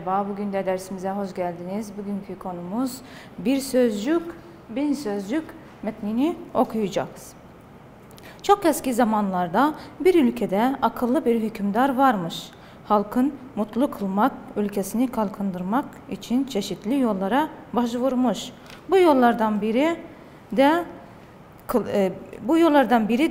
Merhaba, bugün de dersimize hoş geldiniz. Bugünkü konumuz bir sözcük, bin sözcük metnini okuyacağız. Çok eski zamanlarda bir ülkede akıllı bir hükümdar varmış. Halkın mutlu kılmak, ülkesini kalkındırmak için çeşitli yollara başvurmuş. Bu yollardan biri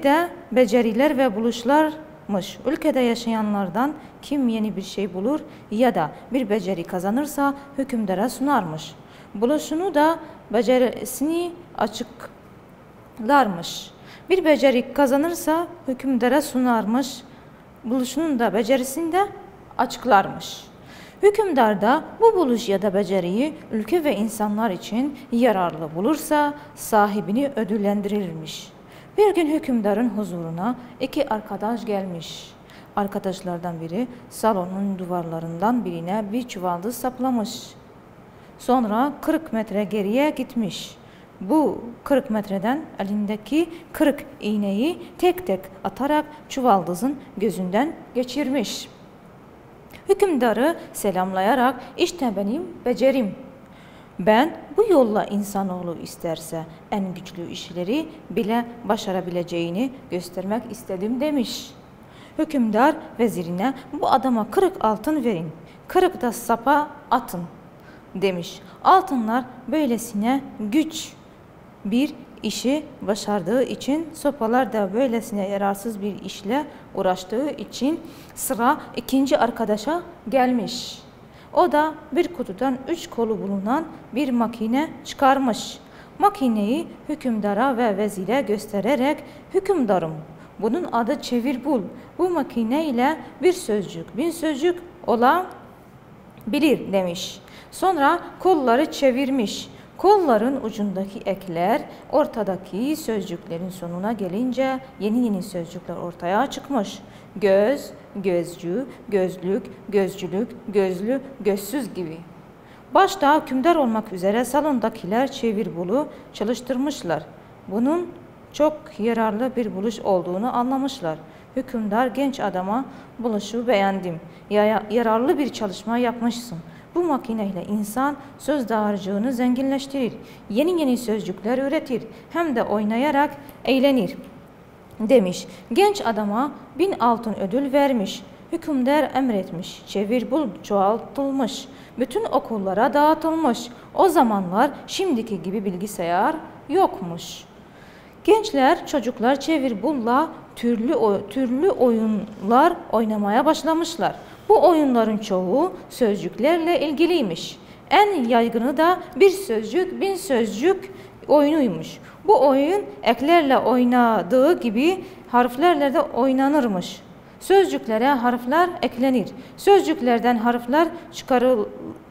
de beceriler ve buluşlarmış. Ülkede yaşayanlardan kim yeni bir şey bulur ya da bir beceri kazanırsa hükümdara sunarmış. Buluşunu da becerisini açıklarmış. Bir beceri kazanırsa hükümdara sunarmış. Buluşunun da becerisini de açıklarmış. Hükümdar da bu buluş ya da beceriyi ülke ve insanlar için yararlı bulursa sahibini ödüllendirilmiş. Bir gün hükümdarın huzuruna iki arkadaş gelmiş. Arkadaşlardan biri salonun duvarlarından birine bir çuvaldız saplamış. Sonra 40 metre geriye gitmiş. Bu 40 metreden elindeki 40 iğneyi tek tek atarak çuvaldızın gözünden geçirmiş. Hükümdarı selamlayarak işte benim becerim. Ben bu yolla insanoğlu isterse en güçlü işleri bile başarabileceğini göstermek istedim demiş. Hükümdar vezirine bu adama 40 altın verin, 40 da sapa atın demiş. Altınlar böylesine güç bir işi başardığı için, sopalar da böylesine yararsız bir işle uğraştığı için sıra ikinci arkadaşa gelmiş. O da bir kutudan 3 kolu bulunan bir makine çıkarmış. Makineyi hükümdara ve vezire göstererek hükümdarım bunun adı çevir bul. Bu makine ile bir sözcük, bin sözcük olabilir demiş. Sonra kolları çevirmiş. Kolların ucundaki ekler ortadaki sözcüklerin sonuna gelince yeni sözcükler ortaya çıkmış. Göz, gözcü, gözlük, gözcülük, gözlü, gözsüz gibi. Başta hükümdar olmak üzere salondakiler çevir bulu çalıştırmışlar. Bunun çok yararlı bir buluş olduğunu anlamışlar. Hükümdar genç adama buluşu beğendim. Yararlı bir çalışma yapmışsın. Bu makineyle insan söz dağarcığını zenginleştirir. Yeni sözcükler üretir. Hem de oynayarak eğlenir demiş. Genç adama 1000 altın ödül vermiş. Hükümdar emretmiş. Çevir bul çoğaltılmış. Bütün okullara dağıtılmış. O zamanlar şimdiki gibi bilgisayar yokmuş. Gençler, çocuklar çevir bulla türlü oyunlar oynamaya başlamışlar. Bu oyunların çoğu sözcüklerle ilgiliymiş. En yaygını da bir sözcük, bin sözcük oyunuymuş. Bu oyun eklerle oynadığı gibi harflerle de oynanırmış. Sözcüklere harfler eklenir. Sözcüklerden harfler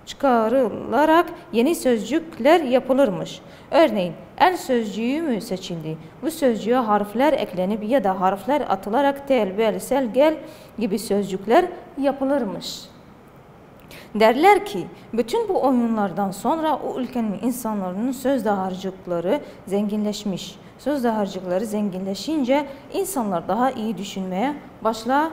çıkarılarak yeni sözcükler yapılırmış. Örneğin el sözcüğü mü seçildi? Bu sözcüğe harfler eklenip ya da harfler atılarak tel, bel, sel, gel gibi sözcükler yapılırmış. Derler ki bütün bu oyunlardan sonra o ülkenin insanların söz dağarcıkları zenginleşmiş. Söz dağarcıkları zenginleşince insanlar daha iyi düşünmeye başlamış.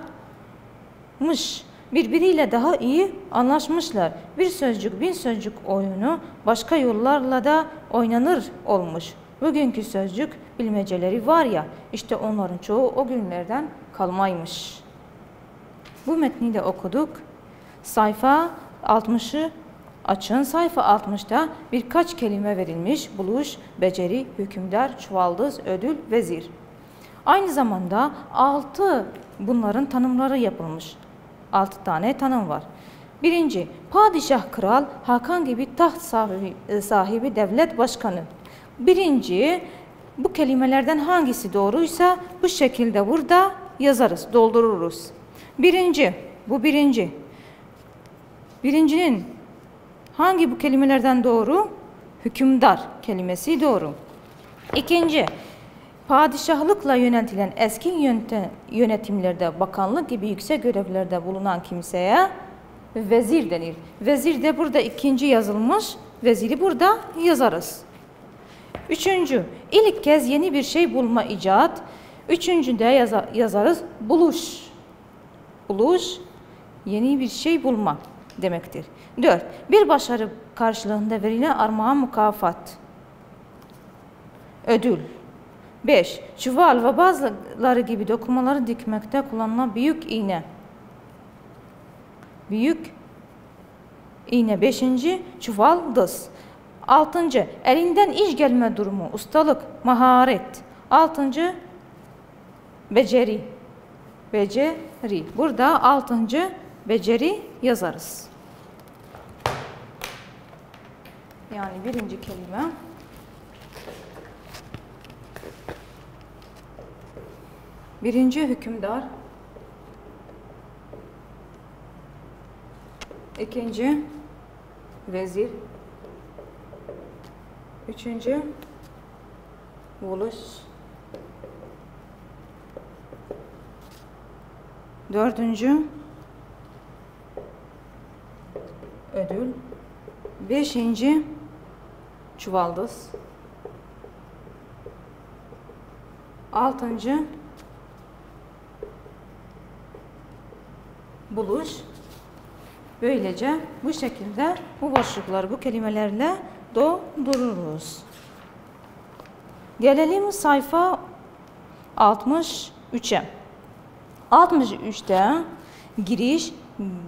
Birbiriyle daha iyi anlaşmışlar. Bir sözcük, bin sözcük oyunu başka yollarla da oynanır olmuş. Bugünkü sözcük bilmeceleri var ya, işte onların çoğu o günlerden kalmaymış. Bu metni de okuduk. Sayfa 60'ı açın. Sayfa 60'da birkaç kelime verilmiş. Buluş, beceri, hükümdar, çuvaldız, ödül, vezir. Aynı zamanda 6 bunların tanımları yapılmış. 6 tane tanım var. Birinci, padişah, kral, Hakan gibi taht sahibi devlet başkanı. Birinci, bu kelimelerden hangisi doğruysa bu şekilde burada yazarız, doldururuz. Birinci, bu birinci. Birincinin hangi bu kelimelerden doğru? Hükümdar kelimesi doğru. İkinci, padişahlıkla yönetilen eski yönetimlerde bakanlık gibi yüksek görevlerde bulunan kimseye vezir denir. Vezir de burada ikinci yazılmış. Veziri burada yazarız. Üçüncü, ilk kez yeni bir şey bulma icat. Üçüncüde yazarız buluş. Buluş, yeni bir şey bulma. demektir. 4. Bir başarı karşılığında verilen armağan, mükafat, ödül. 5. Çuval ve bazıları gibi dokumaları dikmekte kullanılan büyük iğne. Büyük iğne. 5. Çuvaldız. 6. Elinden iş gelme durumu, ustalık, maharet. 6. Beceri. Beceri. Burada 6. beceri yazarız. Yani birinci kelime. Birinci hükümdar. İkinci vezir. Üçüncü buluş. Dördüncü ödül. Beşinci çuvaldız. Altıncı buluş. Böylece bu şekilde bu boşlukları bu kelimelerle doldururuz. Gelelim sayfa 63'e. 63'te giriş,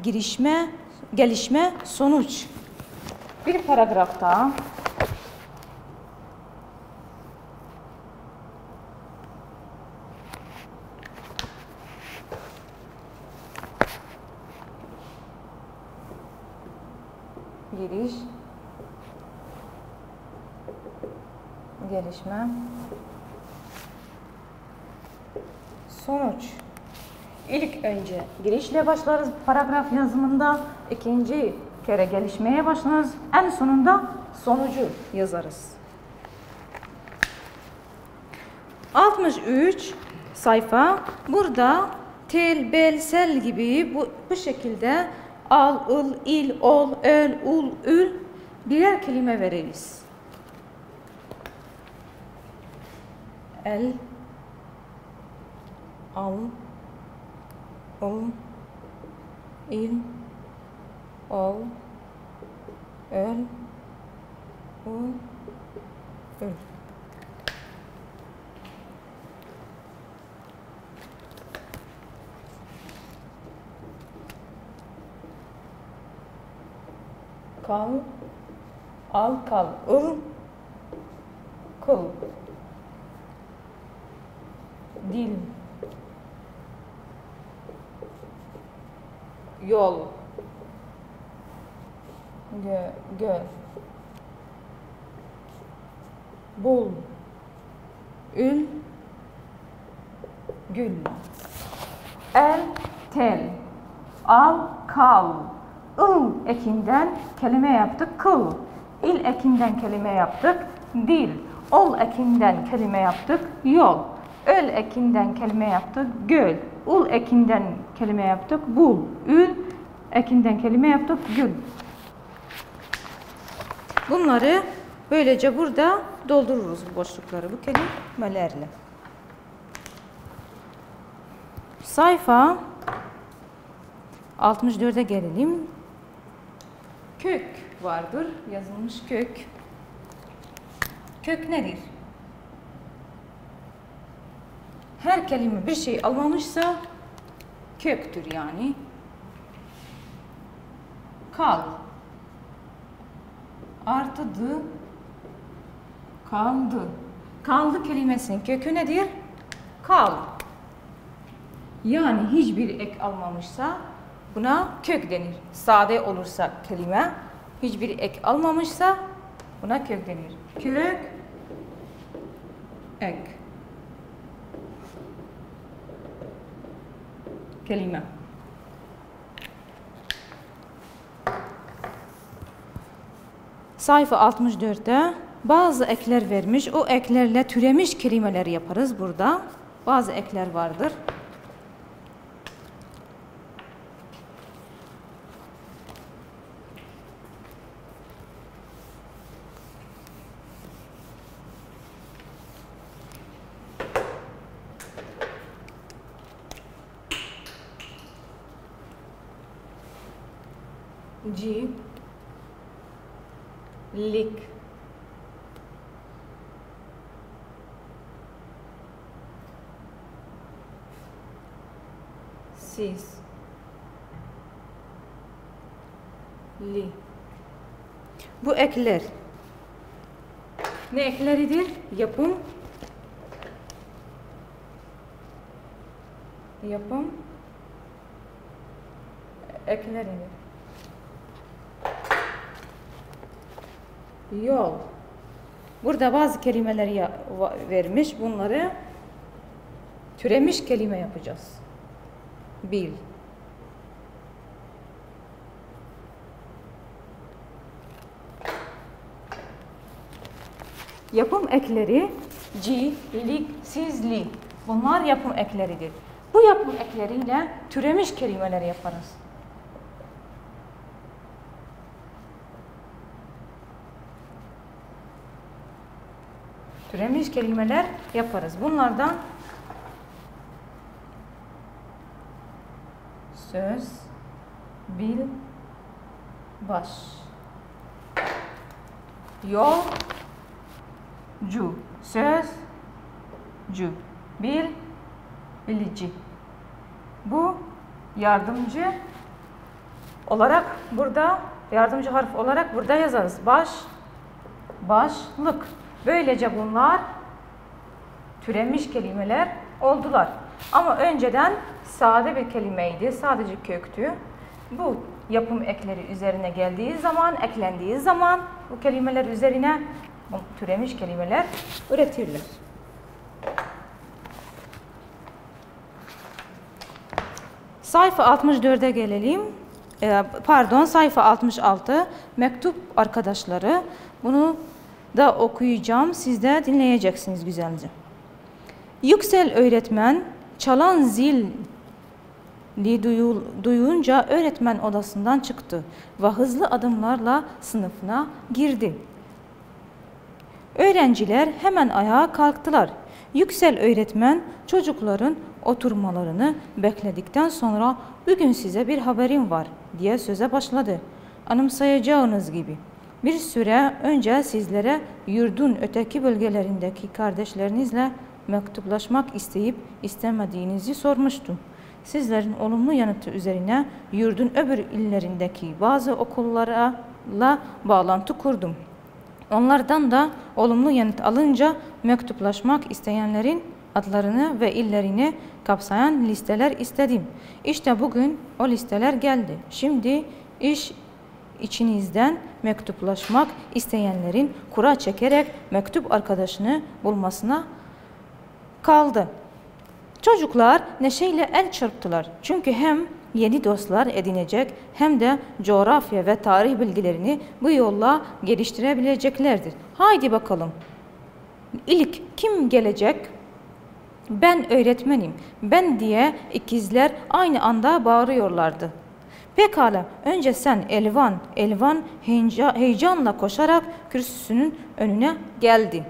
girişme, gelişme, sonuç. Bir paragrafta giriş, gelişme, sonuç. İlk önce girişle başlarız paragraf yazımında, ikinci kere gelişmeye başlarız, en sonunda sonucu yazarız. 63 sayfa. Burada tel, bel, sel gibi bu şekilde al, ıl, il, ol, öl, ul, ül birer kelime veririz. El, al, ıl, il, ol, öl, ul, ül. Kal, al, kal, ıl, kıl. Dil, yol, göl, bul, ül, gül. El, tel, al, kal. Il ekinden kelime yaptık, kıl. İl ekinden kelime yaptık, dil. Ol ekinden kelime yaptık, yol. Öl ekinden kelime yaptık, göl. Ul ekinden kelime yaptık, bul. Ül ekinden kelime yaptık, gül. Bunları böylece burada doldururuz bu boşlukları bu kelimelerle. Sayfa 64'e gelelim. Kök vardır. Yazılmış kök. Kök nedir? Her kelime bir şey almamışsa köktür yani. Kal. Artıdı. Kaldı. Kaldı kelimesinin kökü nedir? Kal. Yani hiçbir ek almamışsa buna kök denir. Sade olursa kelime, hiçbir ek almamışsa buna kök denir. Kök, ek. Kelime. Sayfa 64'te bazı ekler vermiş. O eklerle türemiş kelimeler yaparız burada. Bazı ekler vardır. lik. Siz. Li. Bu ekler. Ne ekleridir? Yapım ekleridir. Yol. Burada bazı kelimeleri vermiş. Bunları türemiş kelime yapacağız. Bil. Yapım ekleri ci, lik, sizli. Bunlar yapım ekleridir. Bu yapım ekleriyle türemiş kelimeler yaparız. Türemiş kelimeler yaparız. Bunlardan söz, bil, baş. Yol, cu. Söz, cu. Bil, bilici. Bu yardımcı olarak burada, yardımcı harf olarak burada yazarız. Baş, başlık. Böylece bunlar türemiş kelimeler oldular. Ama önceden sade bir kelimeydi, sadece köktü. Bu yapım ekleri üzerine geldiği zaman, eklendiği zaman bu kelimeler üzerine türemiş kelimeler üretirler. Sayfa 64'e gelelim. Sayfa 66. Mektup arkadaşları. Bunu da okuyacağım. Siz de dinleyeceksiniz güzelce. Yüksel öğretmen çalan zili duyunca öğretmen odasından çıktı ve hızlı adımlarla sınıfına girdi. Öğrenciler hemen ayağa kalktılar. Yüksel öğretmen çocukların oturmalarını bekledikten sonra "Bugün size bir haberim var" diye söze başladı. Anımsayacağınız gibi bir süre önce sizlere yurdun öteki bölgelerindeki kardeşlerinizle mektuplaşmak isteyip istemediğinizi sormuştum. Sizlerin olumlu yanıtı üzerine yurdun öbür illerindeki bazı okullarla bağlantı kurdum. Onlardan da olumlu yanıt alınca mektuplaşmak isteyenlerin adlarını ve illerini kapsayan listeler istedim. İşte bugün o listeler geldi. Şimdi iş içinizden mektuplaşmak isteyenlerin kura çekerek mektup arkadaşını bulmasına kaldı. Çocuklar neşeyle el çırptılar. Çünkü hem yeni dostlar edinecek hem de coğrafya ve tarih bilgilerini bu yolla geliştirebileceklerdir. Haydi bakalım. İlk kim gelecek? Ben öğretmenim. Ben diye ikizler aynı anda bağırıyorlardı. Pekala, önce sen Elvan. Elvan heyecanla koşarak kürsüsünün önüne geldi.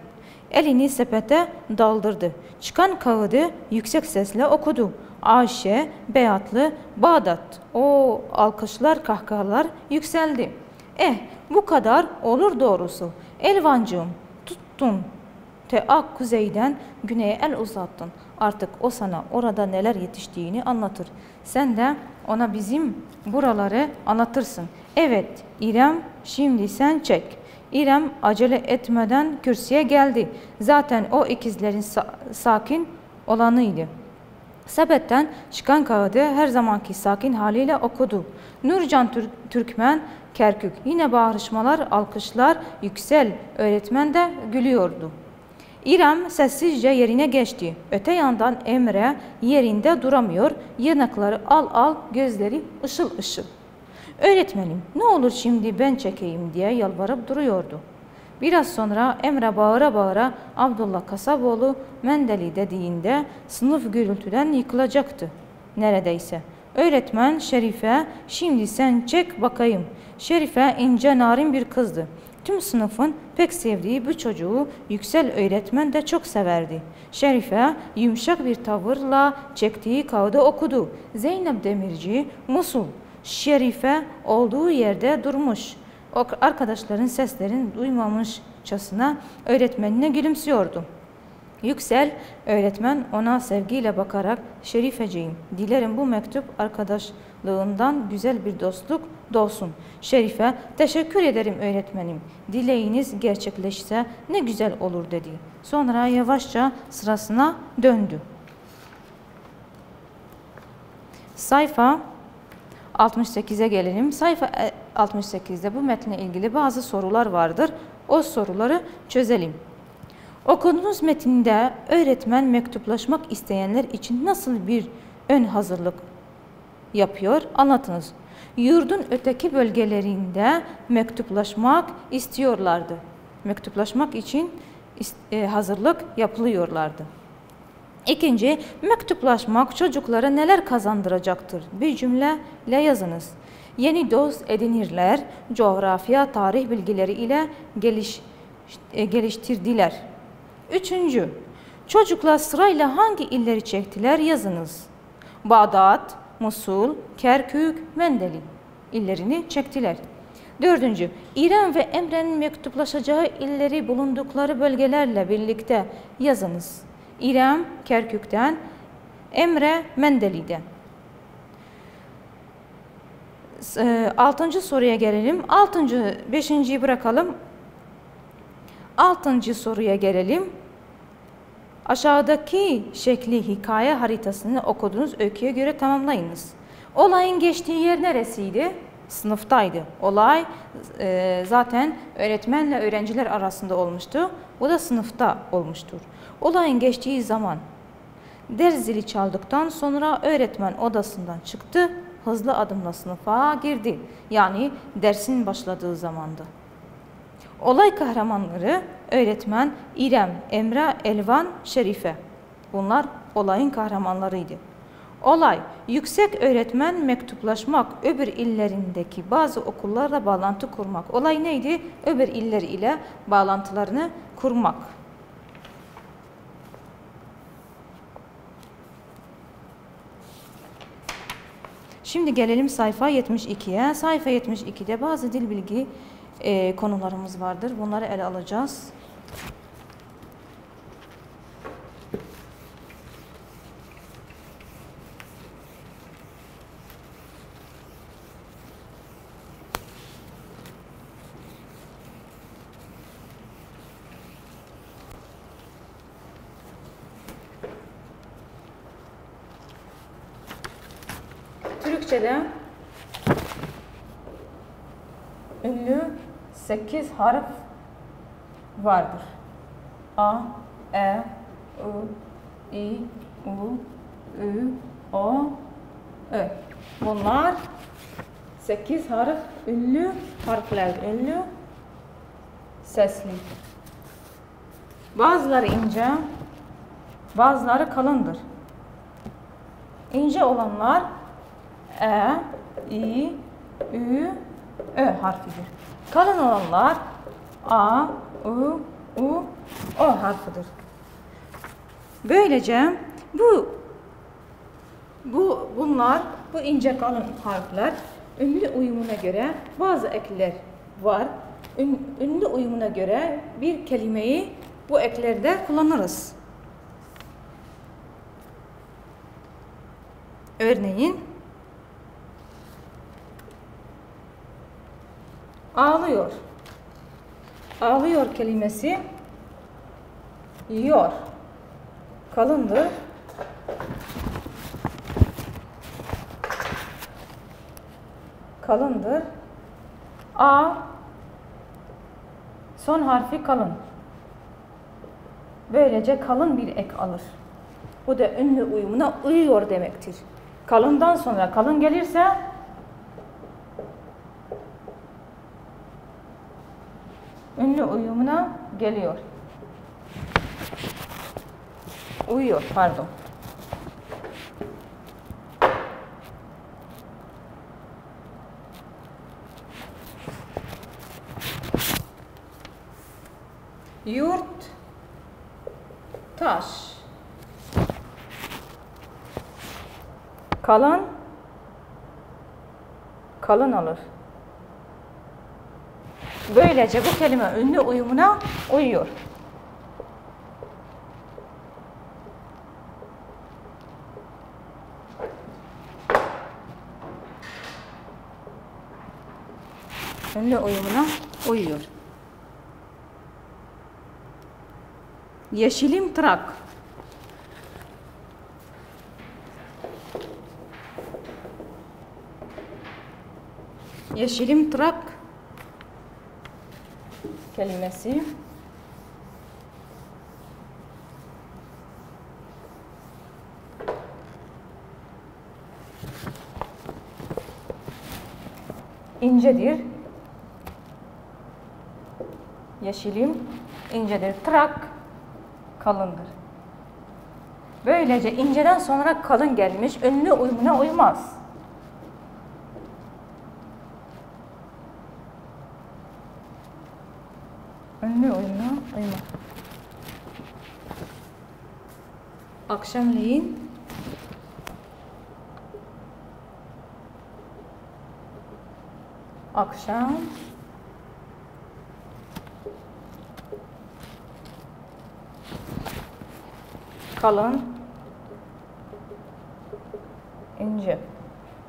Elini sepete daldırdı. Çıkan kağıdı yüksek sesle okudu. Ayşe, Beyatlı, Bağdat. O alkışlar, kahkahalar yükseldi. Bu kadar olur doğrusu. Elvancığım, tuttun. Kuzeyden güneye el uzattın. Artık o sana orada neler yetiştiğini anlatır. Sen de ona bizim buraları anlatırsın. Evet, İrem, şimdi sen çek. İrem acele etmeden kürsüye geldi. Zaten o ikizlerin sakin olanıydı. Sepetten çıkan kağıdı her zamanki sakin haliyle okudu. Nurcan Türkmen Kerkük. Yine bağırışmalar, alkışlar, Yüksel öğretmen de gülüyordu. İrem sessizce yerine geçti. Öte yandan Emre yerinde duramıyor, yanakları al, gözleri ışıl ışıl. Öğretmenim, ne olur şimdi ben çekeyim diye yalvarıp duruyordu. Biraz sonra Emre bağıra bağıra Abdullah Kasaboğlu Mendeli dediğinde sınıf gürültüden yıkılacaktı. Neredeyse. Öğretmen Şerife, şimdi sen çek bakayım. Şerife ince narin bir kızdı. Tüm sınıfın pek sevdiği bu çocuğu Yüksel öğretmen de çok severdi. Şerife yumuşak bir tavırla çektiği kağıdı okudu. Zeynep Demirci, Musul. Şerife olduğu yerde durmuş. O arkadaşların seslerini duymamışçasına öğretmenine gülümsüyordu. Yüksel, öğretmen ona sevgiyle bakarak, Şerifeciğim, dilerim bu mektup arkadaşlığından güzel bir dostluk doğsun. Şerife, teşekkür ederim öğretmenim, dileğiniz gerçekleşse ne güzel olur dedi. Sonra yavaşça sırasına döndü. Sayfa 68'e gelelim. Sayfa 68'de bu metne ilgili bazı sorular vardır. O soruları çözelim. Okuduğunuz metinde öğretmen mektuplaşmak isteyenler için nasıl bir ön hazırlık yapıyor? Anlatınız. Yurdun öteki bölgelerinde mektuplaşmak istiyorlardı. Mektuplaşmak için hazırlık yapılıyorlardı. İkinci, mektuplaşmak çocuklara neler kazandıracaktır? Bir cümleyle yazınız. Yeni dost edinirler, coğrafya, tarih bilgileri ile geliştirdiler. Üçüncü, çocuklar sırayla hangi illeri çektiler? Yazınız. Bağdat, Musul, Kerkük, Mendeli illerini çektiler. Dördüncü, İrem ve Emre'nin mektuplaşacağı illeri bulundukları bölgelerle birlikte yazınız. İrem, Kerkük'ten, Emre, Mendeli'den. Altıncı soruya gelelim. Beşinciyi bırakalım. Altıncı soruya gelelim. Aşağıdaki şekli hikaye haritasını okuduğunuz öyküye göre tamamlayınız. Olayın geçtiği yer neresiydi? Sınıftaydı. Olay zaten öğretmenle öğrenciler arasında olmuştu. Bu da sınıfta olmuştur. Olayın geçtiği zaman ders zili çaldıktan sonra öğretmen odasından çıktı. Hızlı adımla sınıfa girdi. Yani dersin başladığı zamandı. Olay kahramanları öğretmen İrem, Emre, Elvan, Şerife. Bunlar olayın kahramanlarıydı. Olay, yüksek öğretmen mektuplaşmak, öbür illerindeki bazı okullarla bağlantı kurmak. Olay neydi? Öbür iller ile bağlantılarını kurmak. Şimdi gelelim sayfa 72'ye. Sayfa 72'de bazı dil bilgi konularımız vardır. Bunları ele alacağız. Türkçe'de ünlü 8 harf vardır. A, E, I, I, U, Ü, O, Ö. Bunlar 8 harf ünlü harfler, ünlü sesli. Bazıları ince, bazıları kalındır. İnce olanlar E, I, Ü, Ö harfidir. Kalın olanlar A, U, U, O harfidir. Böylece bunlar bu ince kalın harfler ünlü uyumuna göre bazı ekler var. Ünlü uyumuna göre bir kelimeyi bu eklerde kullanırız. Örneğin ağlıyor. Ağlıyor kelimesi yor. Kalındır. Kalındır. A son harfi kalın. Böylece kalın bir ek alır. Bu da ünlü uyumuna uyuyor demektir. Kalından sonra kalın gelirse ünlü uyumuna geliyor. Uyuyor, pardon. Yurt, taş. Kalan, kalın olur. Böylece bu kelime ünlü uyumuna uyuyor. Ünlü uyumuna uyuyor. Yeşilim tırak. Yeşilim tırak kelimesi incedir. Yeşilim incedir. Trak kalındır. Böylece inceden sonra kalın gelmiş, ünlü uyumuna uymaz. Ünlü uyumuna uymaz. Akşamleyin akşam kalın ince.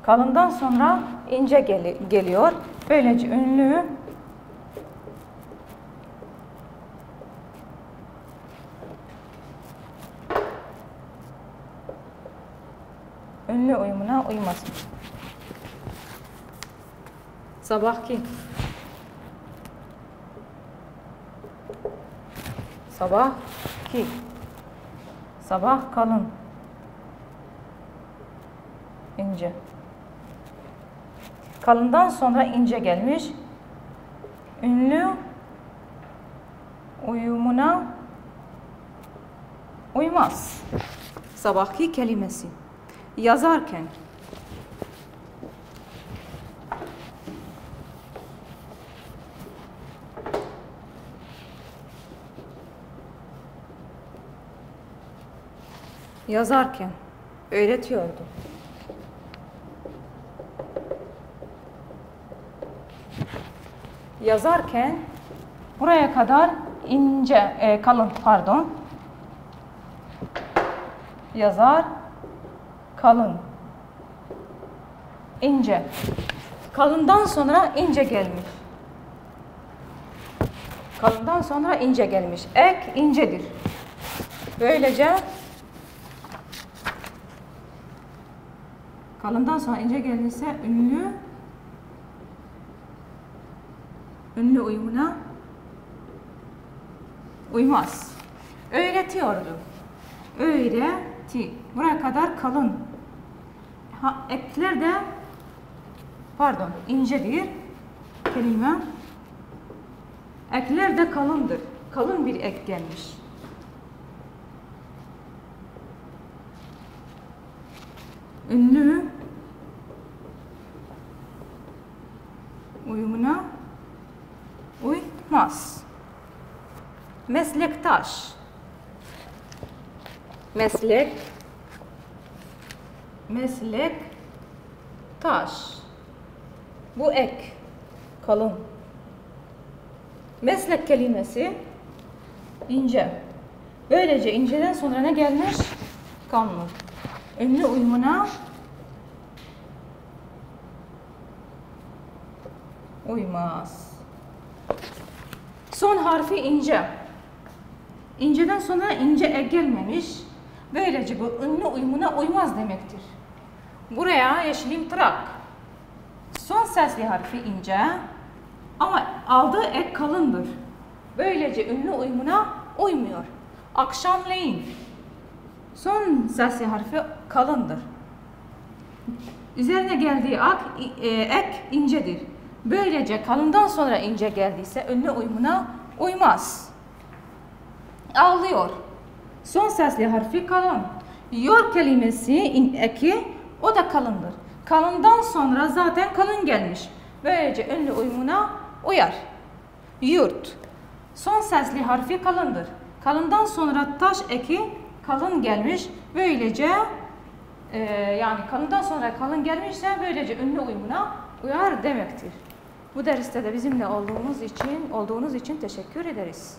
Kalından sonra ince geliyor. Böylece ünlü uyumuna uymaz. Sabahki sabah kalın ince. Kalından sonra ince gelmiş. Ünlü uyumuna uymaz. Sabahki kelimesi. Yazarken öğretiyordu. Yazarken buraya kadar kalın pardon. Yazar kalın ince. Kalından sonra ince gelmiş. Kalından sonra ince gelmiş. Ek incedir. Böylece kalından sonra ince gelirse ünlü uyumuna uymaz. Öğretiyordu. Öğreti. Buraya kadar kalın. Ekler de incedir kelime. Ekler de kalındır. Kalın bir ek gelmiş. Ünlü uyumuna uymaz. Meslektaş. Meslektaş. Bu ek kalın. Meslek kelimesi ince. Böylece inceden sonra ne gelmiş? Kalın. Ünlü uyumuna uymaz. Son harfi ince. İnceden sonra ince ek gelmemiş. Böylece bu ünlü uyumuna uymaz demektir. Buraya yeşilim tırak. Son sesli harfi ince ama aldığı ek kalındır. Böylece ünlü uyumuna uymuyor. Akşamleyin. Son sesli harfi kalındır. Üzerine geldiği ek incedir. Böylece kalından sonra ince geldiyse ünlü uyumuna uymaz. Ağlıyor. Son sesli harfi kalın. Yor kelimesi eki o da kalındır. Kalından sonra zaten kalın gelmiş. Böylece ünlü uyumuna uyar. Yurt. Son sesli harfi kalındır. Kalından sonra taş eki kalın gelmiş. Böylece yani kalından sonra kalın gelmişse böylece ünlü uyumuna uyar demektir. Bu derste de bizimle olduğunuz için teşekkür ederiz.